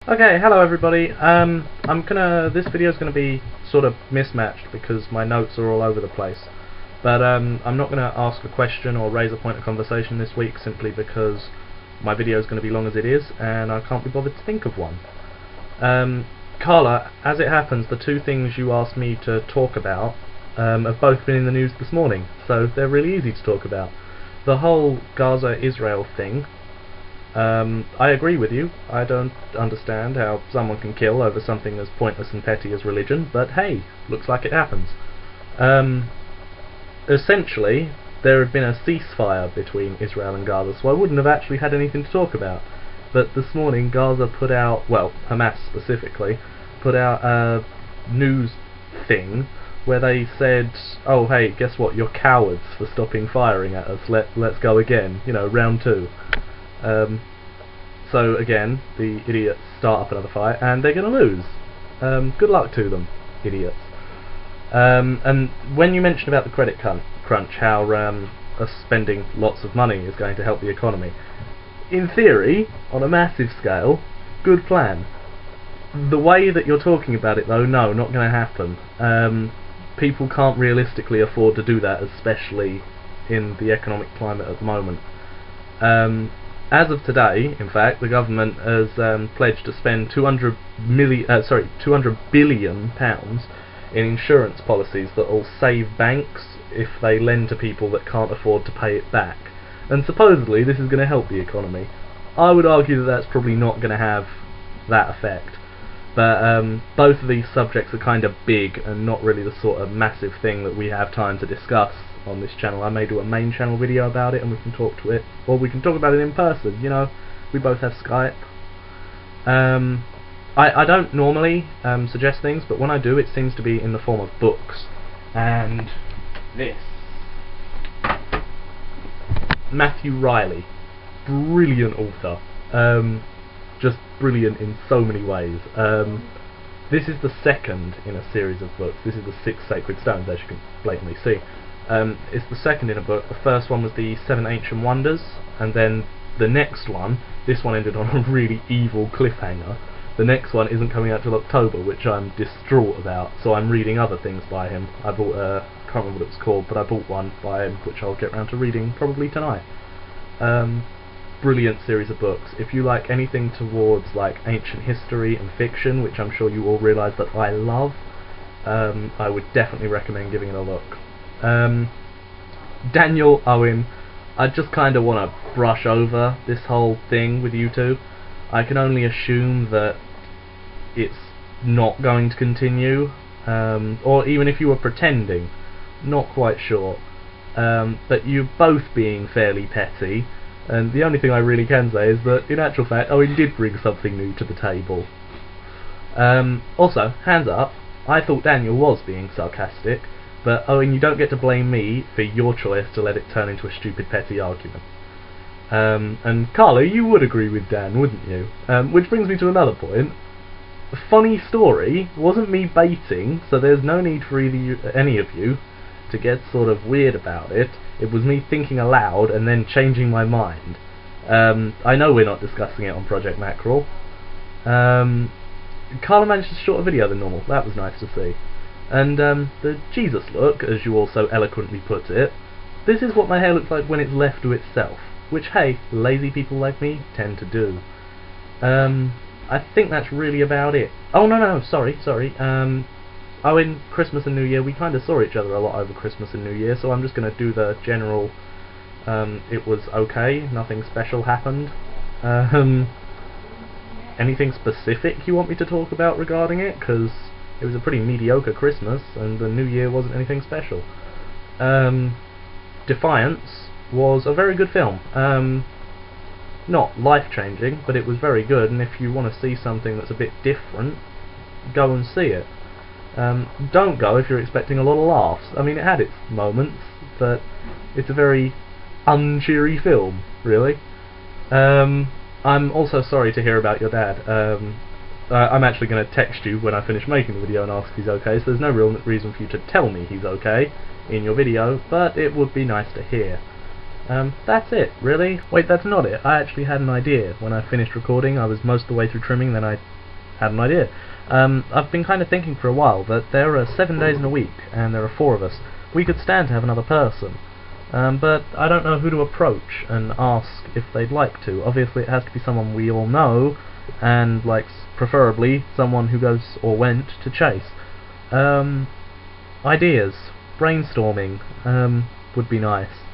Okay, hello everybody. This video is gonna be sort of mismatched because my notes are all over the place. But I'm not gonna ask a question or raise a point of conversation this week simply because my video is gonna be long as it is, and I can't be bothered to think of one. Carla, as it happens, the two things you asked me to talk about have both been in the news this morning, so they're really easy to talk about. The whole Gaza-Israel thing. I agree with you. I don't understand how someone can kill over something as pointless and petty as religion, but hey, looks like it happens. Essentially, there had been a ceasefire between Israel and Gaza, so I wouldn't have actually had anything to talk about. But this morning, Gaza put out, well, Hamas specifically, put out a news thing where they said, oh hey, guess what, you're cowards for stopping firing at us, let's go again, you know, round two. So again, the idiots start up another fight, and they're going to lose. Good luck to them, idiots. And when you mentioned about the credit crunch, how us spending lots of money is going to help the economy, in theory, on a massive scale, good plan. The way that you're talking about it though, no, not going to happen. People can't realistically afford to do that, especially in the economic climate at the moment. As of today, in fact, the government has pledged to spend £200 billion in insurance policies that will save banks if they lend to people that can't afford to pay it back. And supposedly this is going to help the economy. I would argue that that's probably not going to have that effect. But both of these subjects are kind of big and not really the sort of massive thing that we have time to discuss on this channel. I may do a main channel video about it and we can talk to it, or we can talk about it in person, you know, we both have Skype. I don't normally suggest things, but when I do, it seems to be in the form of books. And this, Matthew Riley, brilliant author, just brilliant in so many ways. This is the second in a series of books. This is the 6 Sacred Stones, as you can blatantly see. It's the second in a book. The first one was the 7 Ancient Wonders, and then the next one, this one ended on a really evil cliffhanger. The next one isn't coming out till October, which I'm distraught about, so I'm reading other things by him. I bought can't remember what it was called, but I bought one by him, which I'll get round to reading probably tonight. Brilliant series of books. If you like anything towards like ancient history and fiction, which I'm sure you all realise that I love, I would definitely recommend giving it a look. Daniel, Owen, I just kind of want to brush over this whole thing with you two. I can only assume that it's not going to continue, or even if you were pretending, not quite sure. But you both being fairly petty, and the only thing I really can say is that in actual fact Owen did bring something new to the table. Also, hands up, I thought Daniel was being sarcastic, but Owen, you don't get to blame me for your choice to let it turn into a stupid petty argument. And Carla, you would agree with Dan, wouldn't you? Which brings me to another point. Funny story, wasn't me baiting, so there's no need for any of you to get sort of weird about it. It was me thinking aloud and then changing my mind. I know we're not discussing it on Project Mackerel. Carla managed to shorter video than normal, that was nice to see. And the Jesus look, as you also eloquently put it, this is what my hair looks like when it's left to itself, which, hey, lazy people like me tend to do. I think that's really about it. Oh no, sorry. Oh, in Christmas and New Year, we kind of saw each other a lot over Christmas and New Year, so I'm just going to do the general, it was okay, nothing special happened. Anything specific you want me to talk about regarding it? Because it was a pretty mediocre Christmas, and the New Year wasn't anything special. Defiance was a very good film. Not life-changing, but it was very good, and if you want to see something that's a bit different, go and see it. Don't go if you're expecting a lot of laughs. I mean, it had its moments, but it's a very uncheery film, really. I'm also sorry to hear about your dad. I'm actually going to text you when I finish making the video and ask if he's okay, so there's no real reason for you to tell me he's okay in your video, but it would be nice to hear. That's it, really. Wait, that's not it. I actually had an idea when I finished recording. I was most of the way through trimming, then I had an idea. I've been kind of thinking for a while that there are 7 days in a week, and there are 4 of us. We could stand to have another person. But I don't know who to approach and ask if they'd like to. Obviously it has to be someone we all know, and like preferably someone who goes or went to Chase. Ideas, brainstorming, would be nice.